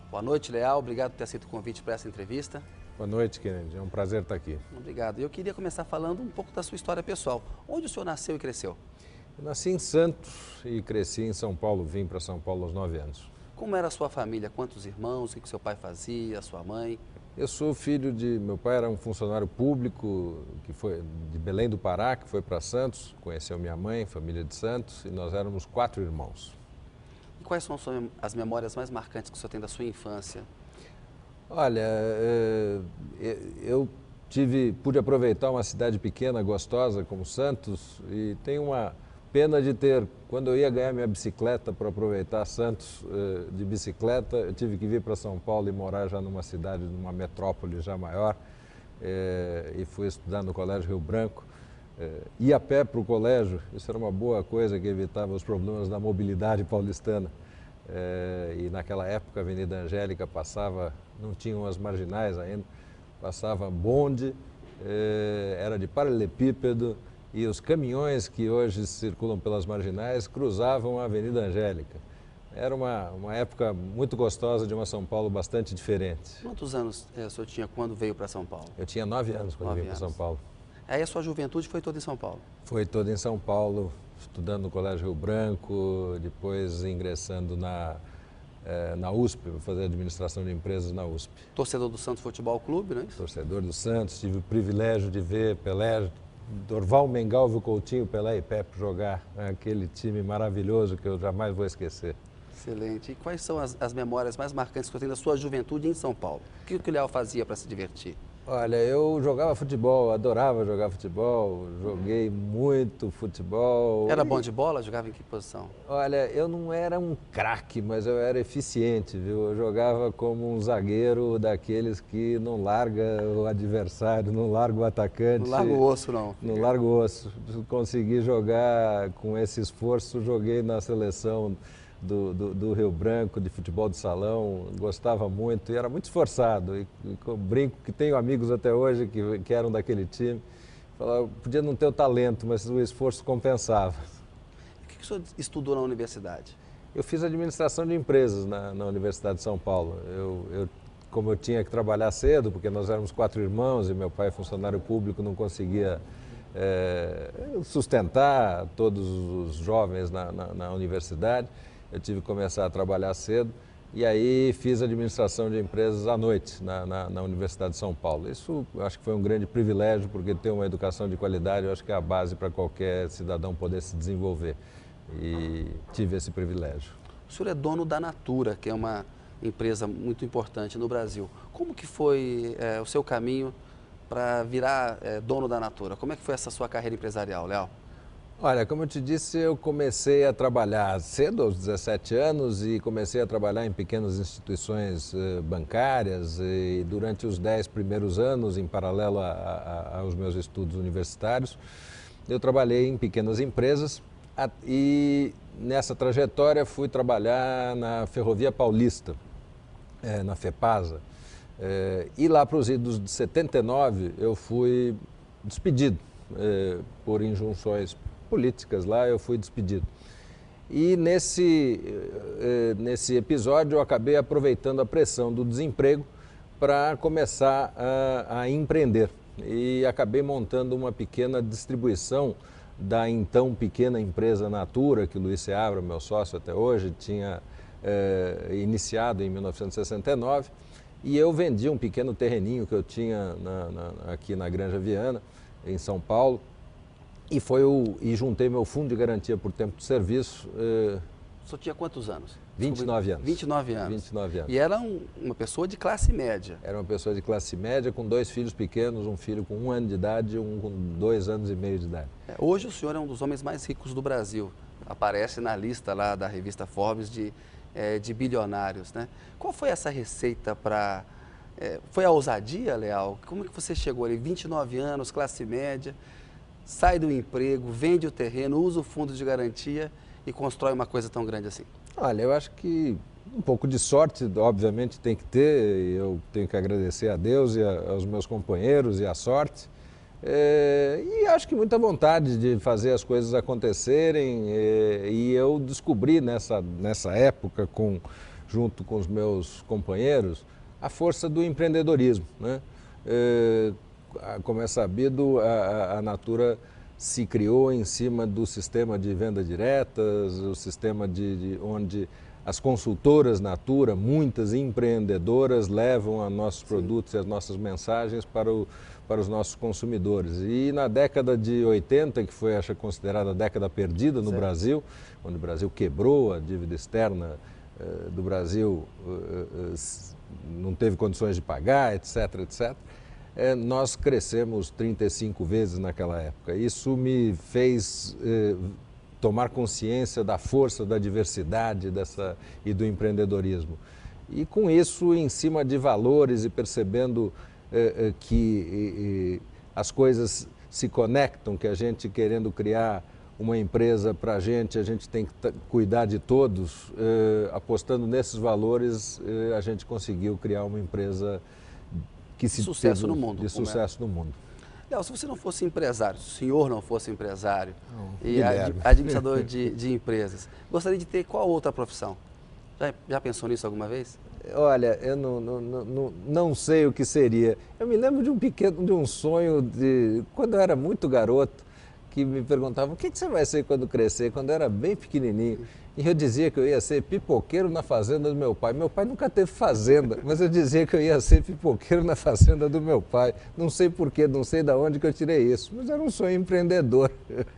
Boa noite, Leal. Obrigado por ter aceito o convite para essa entrevista. Boa noite, Kennedy. É um prazer estar aqui. Obrigado. Eu queria começar falando um pouco da sua história pessoal. Onde o senhor nasceu e cresceu? Eu nasci em Santos e cresci em São Paulo. Vim para São Paulo aos 9 anos. Como era a sua família? Quantos irmãos? O que seu pai fazia? A sua mãe? Eu sou filho de... Meu pai era um funcionário público que foi de Belém do Pará, que foi para Santos, conheceu minha mãe, família de Santos, e nós éramos 4 irmãos. E quais são as memórias mais marcantes que o senhor tem da sua infância? Olha, eu pude aproveitar uma cidade pequena, gostosa, como Santos, e tenho uma pena de ter, quando eu ia ganhar minha bicicleta para aproveitar Santos de bicicleta, eu tive que vir para São Paulo e morar já numa cidade, numa metrópole já maior, e fui estudar no Colégio Rio Branco. Ir a pé para o colégio, isso era uma boa coisa que evitava os problemas da mobilidade paulistana. E naquela época a Avenida Angélica passava, não tinham as marginais ainda, passava bonde, era de paralelepípedo e os caminhões que hoje circulam pelas marginais cruzavam a Avenida Angélica. Era uma época muito gostosa de uma São Paulo bastante diferente. Quantos anos o senhor tinha quando veio para São Paulo? Eu tinha 9 anos quando vim para São Paulo. Aí a sua juventude foi toda em São Paulo? Foi toda em São Paulo, estudando no Colégio Rio Branco, depois ingressando na USP, vou fazer administração de empresas na USP. Torcedor do Santos Futebol Clube, não é isso? Torcedor do Santos, tive o privilégio de ver Pelé, Dorval, Mengalvio, Coutinho, Pelé e Pepe jogar, aquele time maravilhoso que eu jamais vou esquecer. Excelente. E quais são as memórias mais marcantes que você tem da sua juventude em São Paulo? O que o Leal fazia para se divertir? Olha, eu jogava futebol, adorava jogar futebol, joguei muito futebol. Era bom de bola? Jogava em que posição? Olha, eu não era um craque, mas eu era eficiente, viu? Eu jogava como um zagueiro daqueles que não larga o adversário, não larga o atacante. Não larga o osso, não. Não larga o osso. Consegui jogar com esse esforço, joguei na seleção do Rio Branco, de futebol de salão, gostava muito e era muito esforçado. E brinco que tenho amigos até hoje que eram daquele time. Falava, podia não ter o talento, mas o esforço compensava. E o que o senhor estudou na universidade? Eu fiz administração de empresas na Universidade de São Paulo. Como eu tinha que trabalhar cedo, porque nós éramos 4 irmãos e meu pai, funcionário público, não conseguia sustentar todos os jovens na universidade. Eu tive que começar a trabalhar cedo e aí fiz administração de empresas à noite na Universidade de São Paulo. Isso eu acho que foi um grande privilégio, porque ter uma educação de qualidade eu acho que é a base para qualquer cidadão poder se desenvolver. E tive esse privilégio. O senhor é dono da Natura, que é uma empresa muito importante no Brasil. Como que foi o seu caminho para virar dono da Natura? Como é que foi essa sua carreira empresarial, Leal? Olha, como eu te disse, eu comecei a trabalhar cedo, aos 17 anos, e comecei a trabalhar em pequenas instituições bancárias e durante os 10 primeiros anos, em paralelo aos meus estudos universitários, eu trabalhei em pequenas empresas e nessa trajetória fui trabalhar na Ferrovia Paulista, na FEPASA, e lá para os idos de 79 eu fui despedido por injunções políticas lá, eu fui despedido. E nesse episódio eu acabei aproveitando a pressão do desemprego para começar a empreender. E acabei montando uma pequena distribuição da então pequena empresa Natura, que o Luiz Seabra, meu sócio até hoje, tinha iniciado em 1969. E eu vendi um pequeno terreninho que eu tinha aqui na Granja Viana, em São Paulo. E juntei meu fundo de garantia por tempo de serviço. O senhor tinha quantos anos? 29 anos. 29 anos. 29 anos. E era uma pessoa de classe média. Era uma pessoa de classe média com 2 filhos pequenos, um filho com 1 ano de idade e um com 2 anos e meio de idade. Hoje o senhor é um dos homens mais ricos do Brasil. Aparece na lista lá da revista Forbes de bilionários, né? Qual foi essa receita para... foi a ousadia, Leal? Como é que você chegou ali, 29 anos, classe média, sai do emprego, vende o terreno, usa o fundo de garantia e constrói uma coisa tão grande assim? Olha, eu acho que um pouco de sorte, obviamente, tem que ter. Eu tenho que agradecer a Deus e aos meus companheiros e à sorte. E acho que muita vontade de fazer as coisas acontecerem. E eu descobri nessa época, com junto com os meus companheiros, a força do empreendedorismo, né? Como é sabido, a Natura se criou em cima do sistema de venda diretas, o sistema onde as consultoras Natura, muitas empreendedoras, levam a nossos produtos e as nossas mensagens para os nossos consumidores. E na década de 80, que foi, acho, considerada a década perdida no Brasil, onde o Brasil quebrou, a dívida externa do Brasil não teve condições de pagar, etc., etc., nós crescemos 35 vezes naquela época. Isso me fez tomar consciência da força, da diversidade e do empreendedorismo. E com isso, em cima de valores e percebendo que as coisas se conectam, que a gente querendo criar uma empresa para a gente tem que cuidar de todos, apostando nesses valores, a gente conseguiu criar uma empresa que de sucesso no mundo. De sucesso no mundo. Léo, se você não fosse empresário, se o senhor não fosse empresário e Guilherme. administrador de empresas, gostaria de ter qual outra profissão? Já pensou nisso alguma vez? Olha, eu não sei o que seria. Eu me lembro de um sonho quando eu era muito garoto, que me perguntavam: o que você vai ser quando crescer? Quando eu era bem pequenininho. E eu dizia que eu ia ser pipoqueiro na fazenda do meu pai. Meu pai nunca teve fazenda, mas eu dizia que eu ia ser pipoqueiro na fazenda do meu pai. Não sei porquê, não sei de onde que eu tirei isso, mas era um sonho empreendedor.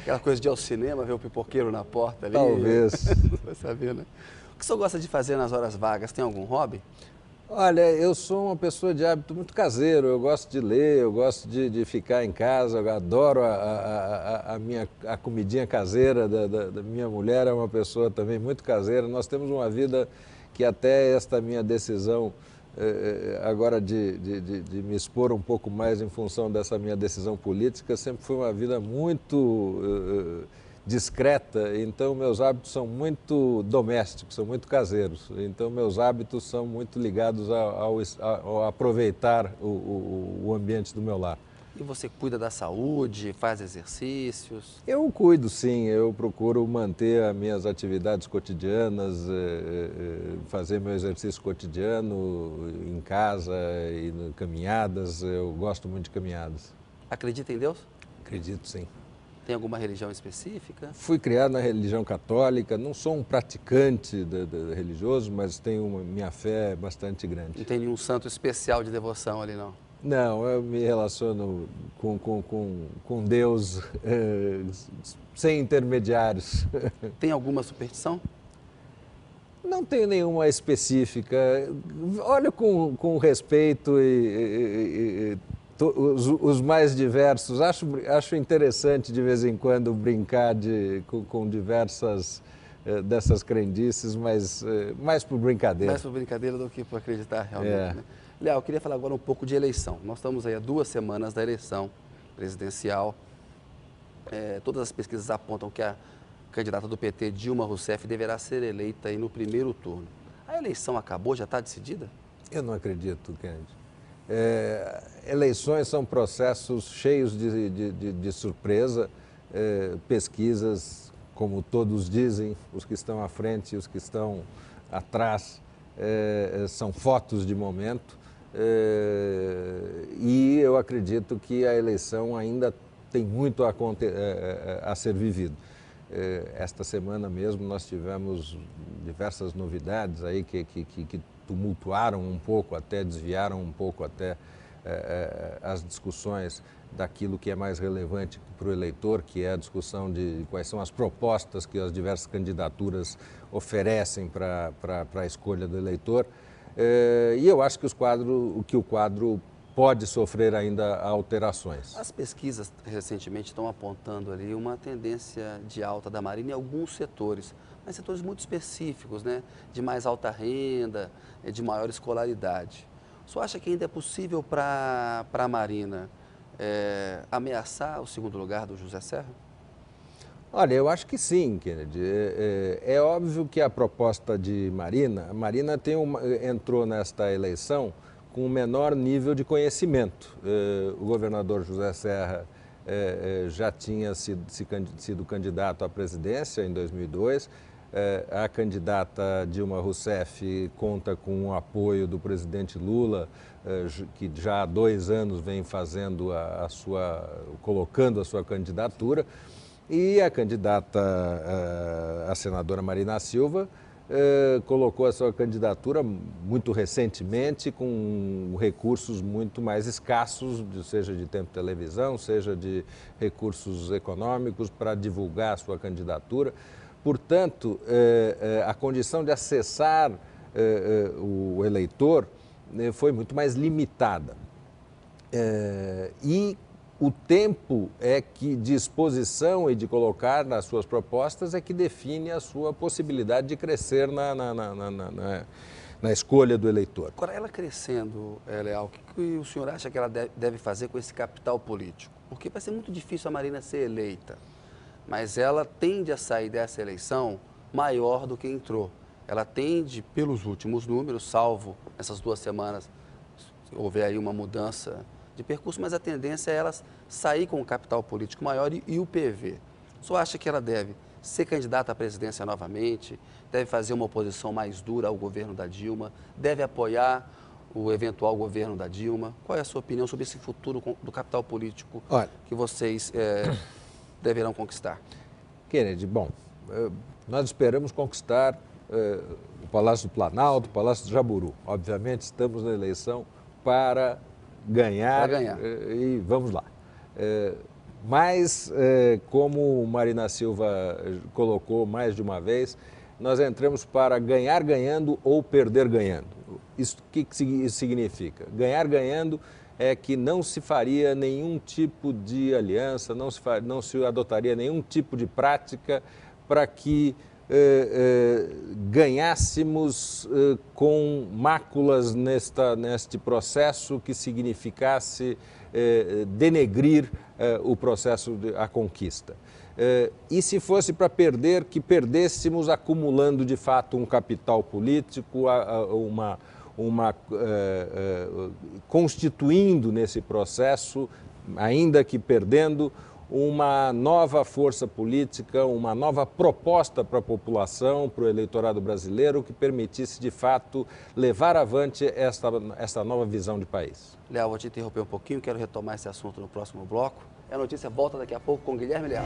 Aquela coisa de ir ao cinema, ver o pipoqueiro na porta ali. Talvez. Não vai saber, né? O que o senhor gosta de fazer nas horas vagas? Tem algum hobby? Olha, eu sou uma pessoa de hábito muito caseiro, eu gosto de ler, eu gosto de ficar em casa, eu adoro a comidinha caseira da minha mulher, é uma pessoa também muito caseira. Nós temos uma vida que até esta minha decisão agora de me expor um pouco mais em função dessa minha decisão política, sempre foi uma vida muito discreta, então meus hábitos são muito domésticos, são muito caseiros, então meus hábitos são muito ligados ao aproveitar o ambiente do meu lar. E você cuida da saúde, faz exercícios? Eu cuido, sim, eu procuro manter as minhas atividades cotidianas, fazer meu exercício cotidiano em casa e caminhadas, eu gosto muito de caminhadas. Acredita em Deus? Acredito, sim. Tem alguma religião específica? Fui criado na religião católica, não sou um praticante religioso, mas tenho minha fé bastante grande. Não tem nenhum santo especial de devoção ali, não? Não, eu me relaciono com Deus sem intermediários. Tem alguma superstição? Não tenho nenhuma específica. Olho com respeito os mais diversos. Acho interessante de vez em quando brincar com diversas dessas crendices, mas mais por brincadeira. Mais por brincadeira do que por acreditar realmente. Né? Léo, eu queria falar agora um pouco de eleição. Nós estamos aí há 2 semanas da eleição presidencial. Todas as pesquisas apontam que a candidata do PT, Dilma Rousseff, deverá ser eleita aí no primeiro turno. A eleição acabou? Já está decidida? Eu não acredito, Kennedy. Eleições são processos cheios de surpresa, pesquisas, como todos dizem, os que estão à frente e os que estão atrás, são fotos de momento, e eu acredito que a eleição ainda tem muito a ser vivido. Esta semana mesmo nós tivemos diversas novidades aí que tumultuaram um pouco, até desviaram um pouco até as discussões daquilo que é mais relevante para o eleitor, que é a discussão de quais são as propostas que as diversas candidaturas oferecem para a escolha do eleitor. E eu acho que o quadro pode sofrer ainda alterações. As pesquisas recentemente estão apontando ali uma tendência de alta da Marina em alguns setores, mas setores muito específicos, né? De mais alta renda, de maior escolaridade. O senhor acha que ainda é possível para a Marina ameaçar o segundo lugar do José Serra? Olha, eu acho que sim, Kennedy. É óbvio que a proposta de Marina, a Marina entrou nesta eleição com um menor nível de conhecimento. O governador José Serra já tinha sido candidato à presidência em 2002, A candidata Dilma Rousseff conta com o apoio do presidente Lula, que já há 2 anos vem fazendo colocando a sua candidatura. E a candidata, a senadora Marina Silva, colocou a sua candidatura muito recentemente, com recursos muito mais escassos, seja de tempo de televisão, seja de recursos econômicos, para divulgar a sua candidatura. Portanto, a condição de acessar o eleitor foi muito mais limitada. E o tempo de exposição e de colocar nas suas propostas é que define a sua possibilidade de crescer na escolha do eleitor. Agora, ela crescendo, Leal, o que o senhor acha que ela deve fazer com esse capital político? Porque vai ser muito difícil a Marina ser eleita, mas ela tende a sair dessa eleição maior do que entrou. Ela tende, pelos últimos números, salvo essas 2 semanas, houve aí uma mudança de percurso, mas a tendência é ela sair com um capital político maior e o PV. O senhor acha que ela deve ser candidata à presidência novamente, deve fazer uma oposição mais dura ao governo da Dilma, deve apoiar o eventual governo da Dilma? Qual é a sua opinião sobre esse futuro do capital político que vocês deverão conquistar? Kennedy, bom, nós esperamos conquistar o Palácio do Planalto, o Palácio do Jaburu. Obviamente, estamos na eleição para ganhar. E vamos lá. Mas, como Marina Silva colocou mais de uma vez, nós entramos para ganhar ganhando ou perder ganhando. Isso, o que isso significa? Ganhar ganhando é que não se faria nenhum tipo de aliança, não se adotaria nenhum tipo de prática para que ganhássemos com máculas neste processo que significasse denegrir o processo a conquista. E se fosse para perder, que perdêssemos acumulando de fato um capital político, constituindo nesse processo, ainda que perdendo, uma nova força política, uma nova proposta para a população, para o eleitorado brasileiro, que permitisse, de fato, levar avante esta nova visão de país. Leal, vou te interromper um pouquinho, quero retomar esse assunto no próximo bloco. A notícia volta daqui a pouco com Guilherme Leal.